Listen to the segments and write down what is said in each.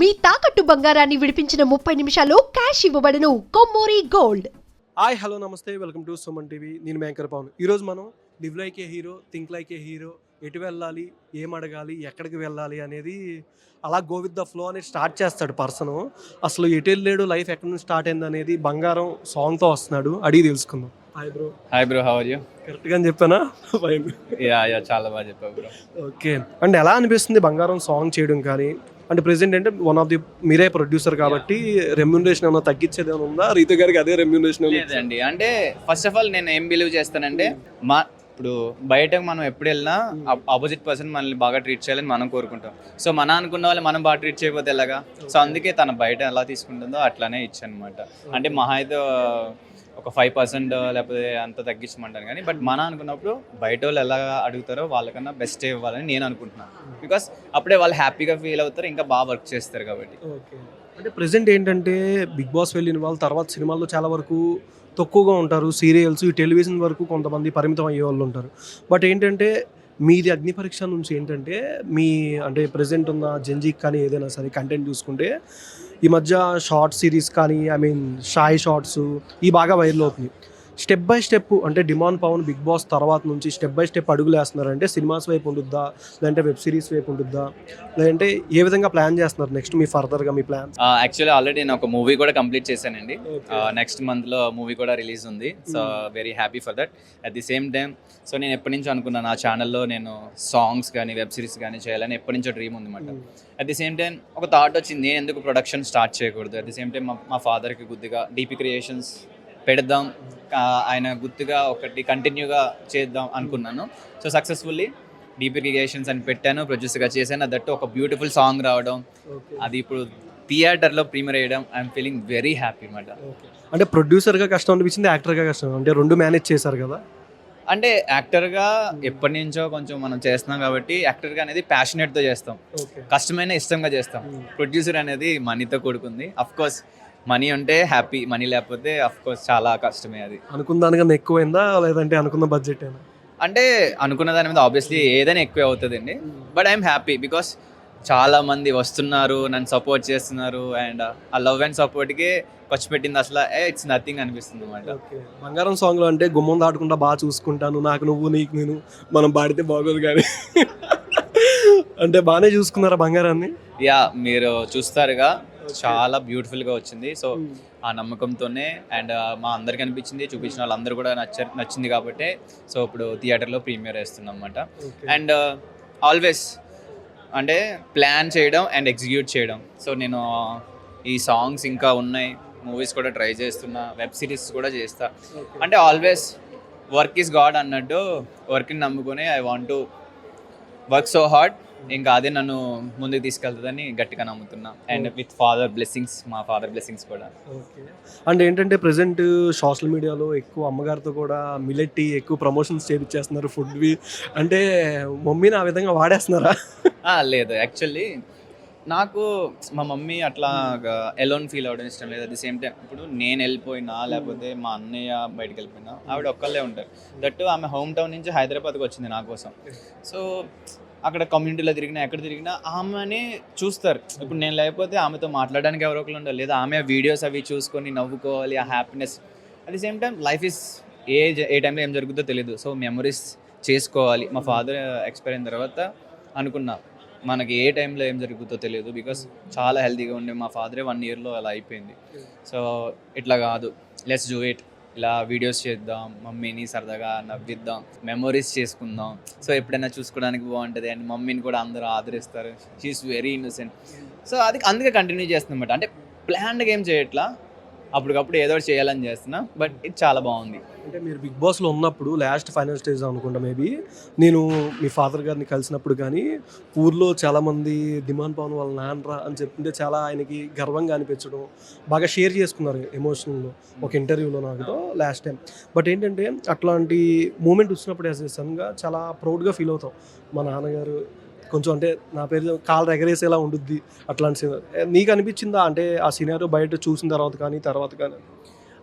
మీ తాకట్టు బంగారాన్ని విడిపించిన 30 నిమిషాల్లో క్యాష్ ఇవ్వబడును. కొమ్మూరి గోల్డ్. హాయ్ హలో నమస్తే, వెల్కమ్ టు సుమన్ టీవీ. నేను యాంకర్ పవన్. ఈరోజు మనం లివ్ లైక్ ఏ హీరో, థింక్ లైక్ ఏ హీరో, ఎటు వెళ్ళాలి, ఏం అడగాలి, ఎక్కడికి వెళ్ళాలి అనేది అలా గో విత్ ద ఫ్లో అనేది స్టార్ట్ చేస్తాడు పర్సన్. అసలు ఎటు వెళ్ళాడు, లైఫ్ ఎక్కడి నుంచి స్టార్ట్ అయింది అనేది బంగారం సాంగ్తో వస్తున్నాడు, అడిగి తెలుసుకుందాం. Hi bro, how are you? కరెక్ట్గా చెప్పానా? యా చాలా బాగా చెప్పావు బ్రో. ఓకే, అంటే ఎలా అనిపిస్తుంది బంగారం సాంగ్ చేయడం కానీ? అంటే ప్రెసెంట్ అంటే వన్ ఆఫ్ ది మీరే ప్రొడ్యూసర్ కాబట్టి రెమ్యూనరేషన్ ఏమైనా తగ్గించేది ఏమైనా ఉందా? రీతు గారికి అదే రెమ్యూనరేషన్ లేదండి. అంటే ఫస్ట్ ఆఫ్ ఆల్ నేను ఏం బిలీవ్ చేస్తానంటే, ఇప్పుడు బయటకు మనం ఎప్పుడు వెళ్ళినా ఆపోజిట్ పర్సన్ మనల్ని బాగా ట్రీట్ చేయాలని మనం కోరుకుంటాం. సో మన అనుకున్న వాళ్ళు మనం బాగా ట్రీట్ చేయకపోతే ఎలాగా? సో అందుకే తన బయట ఎలా తీసుకుంటుందో అట్లానే ఇచ్చానమాట. అంటే మహా అయితే ఒక 5% లేకపోతే అంత తగ్గించమంటాను కానీ, బట్ మన అనుకున్నప్పుడు బయట వాళ్ళు ఎలా అడుగుతారో వాళ్ళకన్నా బెస్ట్ ఇవ్వాలని నేను అనుకుంటున్నాను. బికాస్ అప్పుడే వాళ్ళు హ్యాపీగా ఫీల్ అవుతారు, ఇంకా బాగా వర్క్ చేస్తారు కాబట్టి. ఓకే, అంటే ప్రెసెంట్ ఏంటంటే బిగ్ బాస్ వెళ్ళిన వాళ్ళు తర్వాత సినిమాల్లో చాలా వరకు తక్కువగా ఉంటారు. సీరియల్స్, ఈ టెలివిజన్ వరకు కొంతమంది పరిమితం అయ్యే వాళ్ళు ఉంటారు. బట్ ఏంటంటే మీది అగ్ని పరీక్ష నుంచి ఏంటంటే మీ అంటే ప్రెసెంట్ ఉన్న జంజీకి కానీ ఏదైనా సరే కంటెంట్ చూసుకుంటే ఈ మధ్య షార్ట్ సిరీస్ కానీ షాయ్ షార్ట్స్ ఇవి బాగా వైరల్ అవుతుంది. స్టెప్ బై స్టెప్ అంటే డిమాండ్ పవన్ బిగ్ బాస్ తర్వాత నుంచి స్టెప్ బై స్టెప్ అడుగులు వేస్తున్నారంటే సినిమాస్ వైపు ఉంటుందా, లేదంటే వెబ్ సిరీస్ వైపు ఉంటుందా, లేదంటే ఏ విధంగా ప్లాన్ చేస్తున్నారు నెక్స్ట్ మీ ఫర్దర్గా మీ ప్లాన్? యాక్చువల్లీ ఆల్రెడీ నేను ఒక మూవీ కూడా కంప్లీట్ చేశానండి. నెక్స్ట్ మంత్లో మూవీ కూడా రిలీజ్ ఉంది. So very happy for that. At the same time so నేను ఎప్పటి నుంచో అనుకున్నాను, ఆ ఛానల్లో నేను సాంగ్స్ కానీ వెబ్ సిరీస్ కానీ చేయాలని ఎప్పటి నుంచో డ్రీమ్ ఉందన్నమాట. అట్ ది సేమ్ టైం ఒక థాట్ వచ్చింది, నేను ఎందుకు ప్రొడక్షన్ స్టార్ట్ చేయకూడదు? అట్ ది సేమ్ టైం మా ఫాదర్కి గుర్తుగా డీపీ క్రియేషన్స్ పెడదాం, ఆయన గుర్తుగా ఒకటి కంటిన్యూగా చేద్దాం అనుకున్నాను. సో సక్సెస్ఫుల్లీ డీపీ క్రియేషన్స్ అని పెట్టాను, ప్రొడ్యూసర్గా చేశాను. దట్టు ఒక బ్యూటిఫుల్ సాంగ్ రావడం, అది ఇప్పుడు థియేటర్లో ప్రీమియర్ అయ్యడం, ఐఎమ్ ఫీలింగ్ వెరీ హ్యాపీ అన్నమాట. అంటే ప్రొడ్యూసర్గా కష్టం అనిపించింది, యాక్టర్గా కష్టం, అంటే రెండు మేనేజ్ చేశారు కదా? అంటే యాక్టర్గా ఎప్పటి నుంచో కొంచెం మనం చేస్తున్నాం కాబట్టి యాక్టర్గా అనేది ప్యాషనేట్తో చేస్తాం, కష్టమైన ఇష్టంగా చేస్తాం. ప్రొడ్యూసర్ అనేది మనీతో కూడుకుంది. అఫ్ కోర్స్ మనీ ఉంటే హ్యాపీ, మనీ లేకపోతే అఫ్ కోర్స్ చాలా కష్టమే. అది అనుకున్న దానికన్నా ఎక్కువైందా, లేదంటే అనుకున్న బడ్జెట్ అయినా? అంటే అనుకున్న దాని మీద ఆబ్వియస్లీ ఏదైనా ఎక్కువే అవుతుందండి. బట్ ఐఎమ్ హ్యాపీ బికాస్ చాలా మంది వస్తున్నారు, నన్ను సపోర్ట్ చేస్తున్నారు. అండ్ ఆ లవ్ అండ్ సపోర్ట్కి ఖర్చు పెట్టింది అసలు ఇట్స్ నథింగ్ అనిపిస్తుంది అన్నమాట. బంగారం సాంగ్లో అంటే గుమ్మం దాటకుండా బాగా చూసుకుంటాను, నాకు నువ్వు నీకు నేను, మనం పాడితే బాగోదు కానీ అంటే బాగానే చూసుకున్నారా బంగారాన్ని? యా, మీరు చూస్తారుగా, చాలా బ్యూటిఫుల్గా వచ్చింది. సో ఆ నమ్మకంతోనే అండ్ మా అందరికి అనిపించింది, చూపించిన వాళ్ళందరూ కూడా నచ్చింది కాబట్టి సో ఇప్పుడు థియేటర్లో ప్రీమియర్ వేస్తున్నాం అన్నమాట. అండ్ ఆల్వేస్ అంటే ప్లాన్ చేయడం అండ్ ఎగ్జిక్యూట్ చేయడం. సో నేను ఈ సాంగ్స్ ఇంకా ఉన్నాయి, మూవీస్ కూడా ట్రై చేస్తున్నా, వెబ్ సిరీస్ కూడా చేస్తా. అంటే ఆల్వేస్ వర్క్ ఈజ్ గాడ్ అన్నట్టు వర్క్ని నమ్ముకొని I want to work so hard, ఇంకా అదే నన్ను ముందుకు తీసుకెళ్తుందని గట్టిగా నమ్ముతున్నా. అండ్ విత్ ఫాదర్ బ్లెస్సింగ్స్, మా ఫాదర్ బ్లెస్సింగ్స్ కూడా. ఓకే, అంటే ఏంటంటే ప్రజెంట్ సోషల్ మీడియాలో ఎక్కువ అమ్మగారితో కూడా మిల్లెట్ ఎక్కువ ప్రమోషన్స్ చేయించేస్తున్నారు ఫుడ్వి, అంటే మమ్మీని ఆ విధంగా వాడేస్తున్నారా? లేదు, యాక్చువల్లీ నాకు మా మమ్మీ అట్లా ఎలోన్ ఫీల్ అవ్వడం ఇష్టం లేదు. అట్ ది సేమ్ టైం ఇప్పుడు నేను వెళ్ళిపోయినా లేకపోతే మా అన్నయ్య బయటకు వెళ్ళిపోయినా ఆవిడ ఒక్కళ్ళే ఉంటారు. దట్టు ఆమె హోమ్ టౌన్ నుంచి హైదరాబాద్కి వచ్చింది నా కోసం. సో అక్కడ కమ్యూనిటీలో తిరిగినా ఎక్కడ తిరిగినా ఆమెనే చూస్తారు. ఇప్పుడు నేను లేకపోతే ఆమెతో మాట్లాడడానికి ఎవరో ఒకరు ఉండాలి, లేదా ఆమె వీడియోస్ అవి చూసుకొని నవ్వుకోవాలి, ఆ happiness. At the same time life is a టైంలో ఏం జరుగుతుందో తెలియదు. సో మెమరీస్ చేసుకోవాలి. మా ఫాదర్ ఎక్స్పైర్ అయిన తర్వాత అనుకున్నా, మనకి ఏ టైంలో ఏం జరుగుతుందో తెలియదు. బికాస్ చాలా హెల్తీగా ఉండే మా ఫాదరే 1 yearలో అలా అయిపోయింది. సో ఇట్లా కాదు, లెట్స్ డూ ఇట్, ఇలా వీడియోస్ చేద్దాం, మమ్మీని సరదాగా నవ్విద్దాం, మెమొరీస్ చేసుకుందాం. సో ఎప్పుడైనా చూసుకోవడానికి బాగుంటుంది. అండ్ మమ్మీని కూడా అందరూ ఆదరిస్తారు, షీఈస్ వెరీ ఇన్నోసెంట్. సో అది అందుకే కంటిన్యూ చేస్తుంది అనమాట. అంటే ప్లాన్డ్గా ఏం చేయట్లా, అప్పటికప్పుడు ఏదో ఒకటి చేయాలని చేస్తున్నా. బట్ ఇది చాలా బాగుంది. అంటే మీరు బిగ్ బాస్లో ఉన్నప్పుడు లాస్ట్ ఫైనల్ స్టేజ్ అనుకుంటా మేబీ, నేను మీ ఫాదర్ గారిని కలిసినప్పుడు కానీ ఊర్లో చాలామంది డిమాండ్ పవన్ వాళ్ళ నాన్నరా అని చెప్తుంటే చాలా ఆయనకి గర్వంగా అనిపించడం, బాగా షేర్ చేసుకున్నారు ఎమోషనల్లో ఒక ఇంటర్వ్యూలో నాకుతో లాస్ట్ టైం. బట్ ఏంటంటే అట్లాంటి మూమెంట్ వచ్చినప్పుడు యాజ్ ఎ సన్గా చాలా ప్రౌడ్గా ఫీల్ అవుతాం. మా నాన్నగారు కొంచెం అంటే నా పేరు కాళ్ళు ఎగరేసేలా ఉంటుంది అట్లాంటి సీన్. నీకు అనిపించిందా అంటే ఆ సినారియో బయట చూసిన తర్వాత కానీ?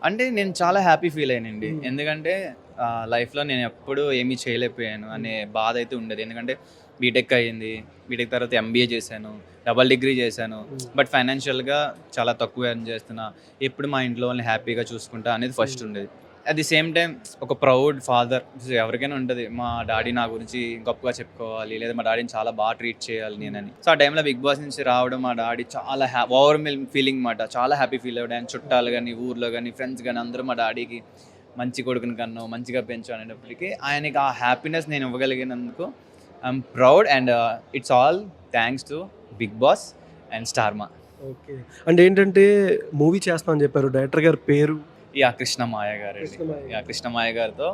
అంటే నేను చాలా హ్యాపీ ఫీల్ అయ్యానండి. ఎందుకంటే లైఫ్లో నేను ఎప్పుడూ ఏమీ చేయలేకపోయాను అనే బాధ అయితే ఉండేది. ఎందుకంటే బీటెక్ అయ్యింది, బీటెక్ తర్వాత MBA చేశాను, డబల్ డిగ్రీ చేశాను, బట్ ఫైనాన్షియల్గా చాలా తక్కువ ఎర్న్ చేస్తున్నా, ఎప్పుడు మా ఇంట్లో వాళ్ళని హ్యాపీగా చూసుకుంటా అనేది ఫస్ట్ ఉండేది. అట్ ది సేమ్ టైం ఒక ప్రౌడ్ ఫాదర్ ఎవరికైనా ఉంటుంది, మా డాడీ నా గురించి గొప్పగా చెప్పుకోవాలి, లేదా మా డాడీని చాలా బాగా ట్రీట్ చేయాలి నేనని. సో ఆ టైంలో బిగ్ బాస్ నుంచి రావడం మా డాడీ చాలా ఓవర్ ఫీలింగ్ మాట, చాలా హ్యాపీ ఫీల్ అవ్వడం. ఆయన చుట్టాలు కానీ, ఊర్లో కానీ, ఫ్రెండ్స్ కానీ అందరూ మా డాడీకి మంచి కొడుకుని కన్నా మంచిగా పెంచు అనేటప్పటికీ ఆయనకి ఆ హ్యాపీనెస్ నేను ఇవ్వగలిగినందుకు I'm proud. And it's all thanks to Bigg Boss and Star Maa. Okay. అంటే ఏంటంటే మూవీ చేస్తామని చెప్పారు, డైరెక్టర్ గారి పేరు? కృష్ణమాయ గారు అండి. కృష్ణమాయ గారితో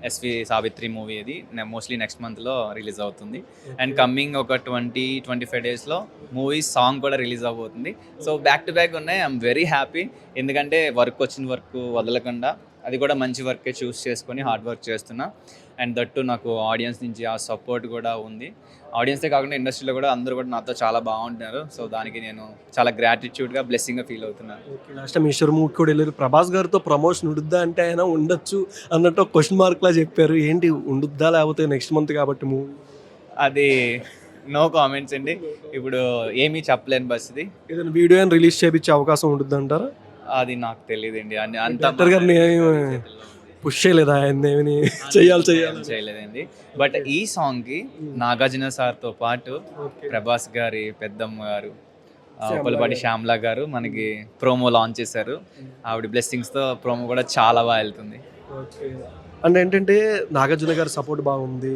ఎస్వి సావిత్రి మూవీ ఇది మోస్ట్లీ నెక్స్ట్ మంత్లో రిలీజ్ అవుతుంది. అండ్ కమ్మింగ్ ఒక 20-25 డేస్లో మూవీ సాంగ్ కూడా రిలీజ్ అవబోతుంది. సో బ్యాక్ టు బ్యాక్ ఉన్నాయి. ఐఎమ్ వెరీ హ్యాపీ, ఎందుకంటే వర్క్ వచ్చిన వర్క్ వదలకుండా అది కూడా మంచి వర్కే చూస్ చేసుకొని హార్డ్ వర్క్ చేస్తున్నా. అండ్ దట్టు నాకు ఆడియన్స్ నుంచి ఆ సపోర్ట్ కూడా ఉంది. ఆడియన్సే కాకుండా ఇండస్ట్రీలో కూడా అందరూ కూడా నాతో చాలా బాగుంటున్నారు. సో దానికి నేను చాలా గ్రాటిట్యూడ్గా, బ్లెస్సింగ్గా ఫీల్ అవుతున్నాను. Okay. Last time Ishwar movie కూడా వెళ్ళారు. ప్రభాస్ గారితో ప్రమోషన్ ఉండుద్దా అంటే ఆయన ఉండొచ్చు అన్నట్టు ఒక క్వశ్చన్ మార్క్లా చెప్పారు. ఏంటి ఉండుద్దా లేకపోతే నెక్స్ట్ మంత్ కాబట్టి మూవీ? అది నో కామెంట్స్ అండి, ఇప్పుడు ఏమీ చెప్పలేను. బస్ ఇది ఏదైనా వీడియో అని రిలీజ్ చేయించే అవకాశం ఉంటుంది అంటారా? అది నాకు తెలియదండి. అంత డైరెక్టర్ గారిని పుష్ చేయలేదా ఆయన ఏమని చేయలేదండి. బట్ ఈ సాంగ్ కి నాగార్జున సార్తో పాటు ప్రభాస్ గారి పెద్దమ్మ గారు, పులపాటి శ్యామ్లా గారు మనకి ప్రోమో లాంచ్ చేశారు. ఆవిడ బ్లెస్సింగ్స్తో ప్రోమో కూడా చాలా బాగా వెళ్తుంది. అంటే ఏంటంటే నాగార్జున గారి సపోర్ట్ బాగుంది,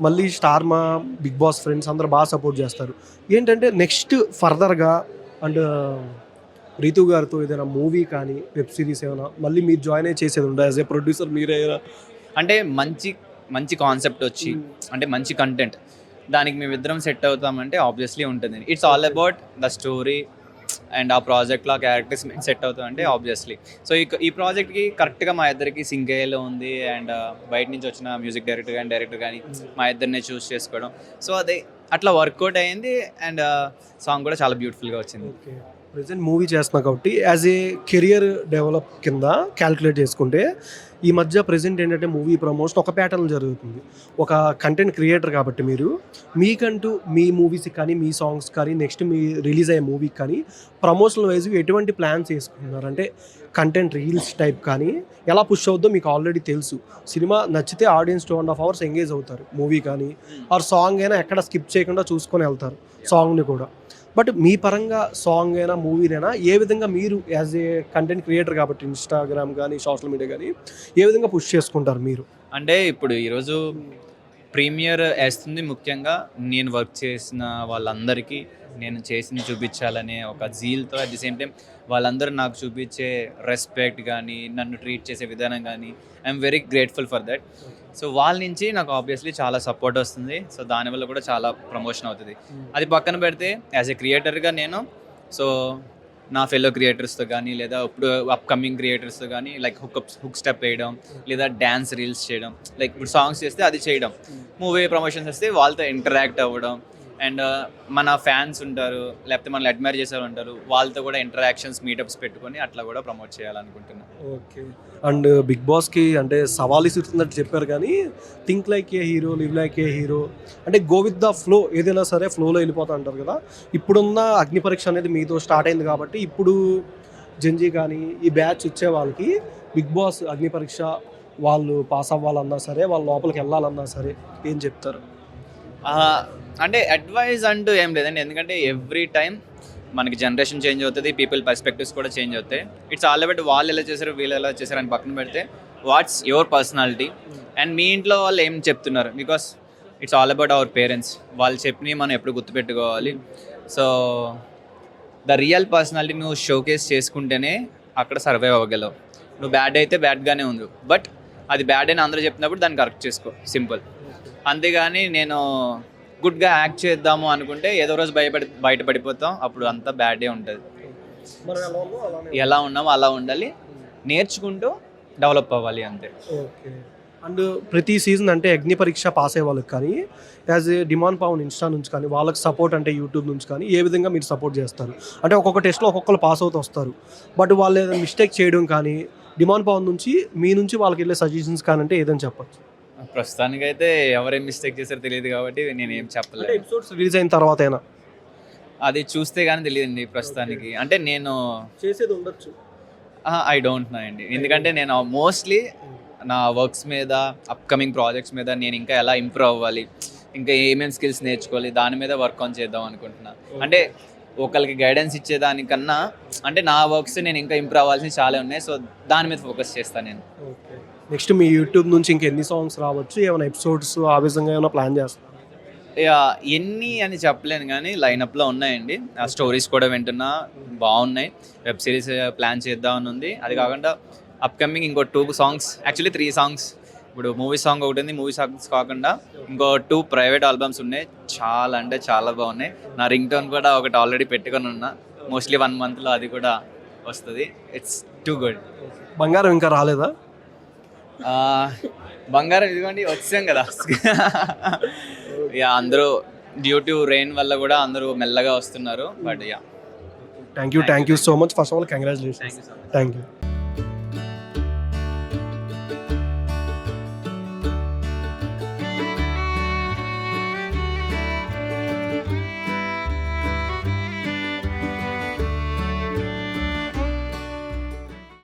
మళ్ళీ స్టార్మా, బిగ్ బాస్ ఫ్రెండ్స్ అందరూ బాగా సపోర్ట్ చేస్తారు. ఏంటంటే నెక్స్ట్ ఫర్దర్గా అండ్ రీతు గారితో ఏదైనా మూవీ కానీ వెబ్ సిరీస్ ఏమైనా మళ్ళీ మీరు జాయిన్ అయ్యి చేసేది ఉందా? యాజ్ ఏ ప్రొడ్యూసర్ మీరే అంటే మంచి కాన్సెప్ట్ వచ్చి, అంటే మంచి కంటెంట్, దానికి మేమిద్దరం సెట్ అవుతామంటే ఆబ్వియస్లీ ఉంటుంది. It's all about the story and ఆ ప్రాజెక్ట్లో ఆ క్యారెక్టర్స్ మేము సెట్ అవుతామంటే ఆబ్వియస్లీ. సో ఈ ప్రాజెక్ట్కి కరెక్ట్గా మా ఇద్దరికి సింక్ అయ్యేలో ఉంది. అండ్ బయట నుంచి వచ్చిన మ్యూజిక్ డైరెక్టర్ కానీ మా ఇద్దరినే చూస్ చేసుకోవడం, సో అదే అట్లా వర్కౌట్ అయ్యింది. అండ్ సాంగ్ కూడా చాలా బ్యూటిఫుల్గా వచ్చింది. ప్రజెంట్ మూవీ చేస్తున్నా కాబట్టి యాజ్ ఏ కెరియర్ డెవలప్ కింద క్యాల్కులేట్ చేసుకుంటే ఈ మధ్య ప్రజెంట్ ఏంటంటే మూవీ ప్రమోషన్ ఒక ప్యాటర్న్ జరుగుతుంది. ఒక కంటెంట్ క్రియేటర్ కాబట్టి మీరు మీకంటూ మీ మూవీస్కి కానీ, మీ సాంగ్స్ కానీ, నెక్స్ట్ మీ రిలీజ్ అయ్యే మూవీకి కానీ ప్రమోషనల్ వైజ్ ఎటువంటి ప్లాన్స్ వేసుకుంటున్నారు? అంటే కంటెంట్ రీల్స్ టైప్ కానీ ఎలా పుష్ అవుద్దో మీకు ఆల్రెడీ తెలుసు. సినిమా నచ్చితే ఆడియన్స్ 2.5 hours ఎంగేజ్ అవుతారు మూవీ కానీ, ఆర్ సాంగ్ అయినా ఎక్కడ స్కిప్ చేయకుండా చూసుకొని వెళ్తారు సాంగ్ని కూడా. బట్ మీ పరంగా సాంగ్ అయినా మూవీనైనా ఏ విధంగా మీరు యాజ్ ఏ కంటెంట్ క్రియేటర్ కాబట్టి ఇన్స్టాగ్రామ్ కానీ, సోషల్ మీడియా కానీ ఏ విధంగా పుష్ చేసుకుంటారు మీరు? అంటే ఇప్పుడు ఈరోజు ప్రీమియర్ వేస్తుంది ముఖ్యంగా నేను వర్క్ చేసిన వాళ్ళందరికీ నేను చేసింది చూపించాలనే ఒక జీల్తో, అట్ ది సేమ్ టైం వాళ్ళందరూ నాకు చూపించే రెస్పెక్ట్ కానీ, నన్ను ట్రీట్ చేసే విధానం కానీ, I'm very grateful for that. So వాళ్ళ నుంచి నాకు ఆబ్వియస్లీ చాలా సపోర్ట్ వస్తుంది. సో దానివల్ల కూడా చాలా ప్రమోషన్ అవుతుంది. అది పక్కన పెడితే యాజ్ ఏ క్రియేటర్గా నేను సో నా ఫెలో క్రియేటర్స్తో కానీ, లేదా ఇప్పుడు అప్కమింగ్ క్రియేటర్స్తో కానీ లైక్ హుక్ స్టెప్ వేయడం, లేదా డ్యాన్స్ రీల్స్ చేయడం, లైక్ ఇప్పుడు సాంగ్స్ చేస్తే అది చేయడం, మూవీ ప్రమోషన్స్ వస్తే వాళ్ళతో ఇంటరాక్ట్ అవ్వడం, అండ్ మన ఫ్యాన్స్ ఉంటారు, లేకపోతే మనల్ని అడ్మైర్ చేసే ఉంటారు, వాళ్ళతో కూడా ఇంటరాక్షన్స్, మీటప్స్ పెట్టుకొని అట్లా కూడా ప్రమోట్ చేయాలనుకుంటున్నాను. ఓకే. అండ్ బిగ్ బాస్కి అంటే సవాల్ ఇస్తున్నట్టు చెప్పారు కానీ థింక్ లైక్ ఏ హీరో, లివ్ లైక్ ఏ హీరో, అంటే గో విత్ ద ఫ్లో, ఏదైనా సరే ఫ్లోలో వెళ్ళిపోతా అంటారు కదా. ఇప్పుడున్న అగ్ని పరీక్ష అనేది మీతో స్టార్ట్ అయింది కాబట్టి ఇప్పుడు జంజీ కానీ ఈ బ్యాచ్ వచ్చే వాళ్ళకి బిగ్ బాస్ అగ్ని పరీక్ష వాళ్ళు పాస్ అవ్వాలన్నా సరే, వాళ్ళ లోపలికి వెళ్ళాలన్నా సరే ఏం చెప్తారు? అంటే అడ్వైజ్ అంటూ ఏం లేదండి, ఎందుకంటే ఎవ్రీ టైం మనకి జనరేషన్ చేంజ్ అవుతుంది, పీపుల్ పర్స్పెక్టివ్స్ కూడా చేంజ్ అవుతాయి. ఇట్స్ ఆల్ అబౌట్ వాళ్ళు ఎలా చేశారు, వీళ్ళు ఎలా చేశారు అని పక్కన పెడితే వాట్స్ యువర్ పర్సనాలిటీ అండ్ మీ ఇంట్లో వాళ్ళు ఏం చెప్తున్నారు, because it's all about our parents. వాళ్ళు చెప్పినవి మనం ఎప్పుడు గుర్తుపెట్టుకోవాలి. సో ద రియల్ పర్సనాలిటీ నువ్వు షోకేస్ చేసుకుంటేనే అక్కడ సర్వైవ్ అవ్వగలవు. నువ్వు బ్యాడ్ అయితే బ్యాడ్గానే ఉంది, బట్ అది బ్యాడ్ అని అందరూ చెప్పినప్పుడు దాన్ని కరెక్ట్ చేసుకో, సింపుల్. అంతేగాని నేను గుడ్గా యాక్ట్ చేద్దాము అనుకుంటే ఏదో రోజు బయటపడిపోతాం, అప్పుడు అంతా బ్యాడే ఉంటుంది. ఎలా ఉన్నామో అలా ఉండాలి, నేర్చుకుంటూ డెవలప్ అవ్వాలి అంతే. ఓకే. అండ్ ప్రతి సీజన్ అంటే అగ్ని పరీక్ష పాస్ అయ్యే వాళ్ళకి కానీ as a demand Pavan Insta నుంచి కానీ వాళ్ళకి సపోర్ట్ అంటే యూట్యూబ్ నుంచి కానీ ఏ విధంగా మీరు సపోర్ట్ చేస్తారు? అంటే ఒక్కొక్క టెస్ట్లో ఒక్కొక్కరు పాస్ అవుతూ వస్తారు, బట్ వాళ్ళు ఏదైనా మిస్టేక్ చేయడం కానీ డిమాండ్ పవన్ నుంచి మీ నుంచి వాళ్ళకి వెళ్ళే సజెషన్స్ కానీ అంటే ఏదని చెప్పచ్చు? ప్రస్తుతానికైతే ఎవరేం మిస్టేక్ చేశారో తెలియదు కాబట్టి నేనేం చెప్పలేదు. ఎపిసోడ్స్ రిలీజ్ అయిన తర్వాత అయినా అది చూస్తే కానీ తెలియదండి ప్రస్తుతానికి. అంటే నేను చేసేది ఉండొచ్చు. ఐ డోంట్ నో అండి. ఎందుకంటే నేను మోస్ట్లీ నా వర్క్స్ మీద, అప్కమింగ్ ప్రాజెక్ట్స్ మీద నేను ఇంకా ఎలా ఇంప్రూవ్ అవ్వాలి, ఇంకా ఏమేమి స్కిల్స్ నేర్చుకోవాలి, దాని మీద వర్క్ ఆన్ చేద్దాం అనుకుంటున్నా. అంటే ఒకరికి గైడెన్స్ ఇచ్చేదానికన్నా అంటే నా వర్క్స్ నేను ఇంకా ఇంప్రూవ్ అవ్వాల్సినవి చాలా ఉన్నాయి. సో దాని మీద ఫోకస్ చేస్తాను నేను. ఓకే. నెక్స్ట్ మీ యూట్యూబ్ నుంచి ఇంకెన్ని సాంగ్స్ రావచ్చు, ఏమైనా ఎపిసోడ్స్ ఆ విధంగా ఏమైనా ప్లాన్ చేస్తారు? ఇక ఎన్ని అని చెప్పలేను కానీ లైనప్లో ఉన్నాయండి. ఆ స్టోరీస్ కూడా వింటున్నా, బాగున్నాయి. వెబ్ సిరీస్ ప్లాన్ చేద్దామని ఉంది. అది కాకుండా అప్కమింగ్ ఇంకో 2 సాంగ్స్, యాక్చువల్లీ 3 సాంగ్స్. ఇప్పుడు మూవీ సాంగ్ ఒకటి ఉంది, మూవీ సాంగ్స్ కాకుండా ఇంకో 2 ప్రైవేట్ ఆల్బమ్స్ ఉన్నాయి. చాలా అంటే చాలా బాగున్నాయి. నా రింగ్ టోన్ కూడా ఒకటి ఆల్రెడీ పెట్టుకొని ఉన్నా. మోస్ట్లీ 1 monthలో అది కూడా వస్తుంది. It's too good. బంగారం ఇంకా రాలేదా? బంగారం ఇదిగోండి వచ్చాం కదా. ఇక అందరూ డ్యూ టు రెయిన్ వల్ల కూడా అందరూ మెల్లగా వస్తున్నారు. But yeah, thank you so much. First of all congratulations. Thank you.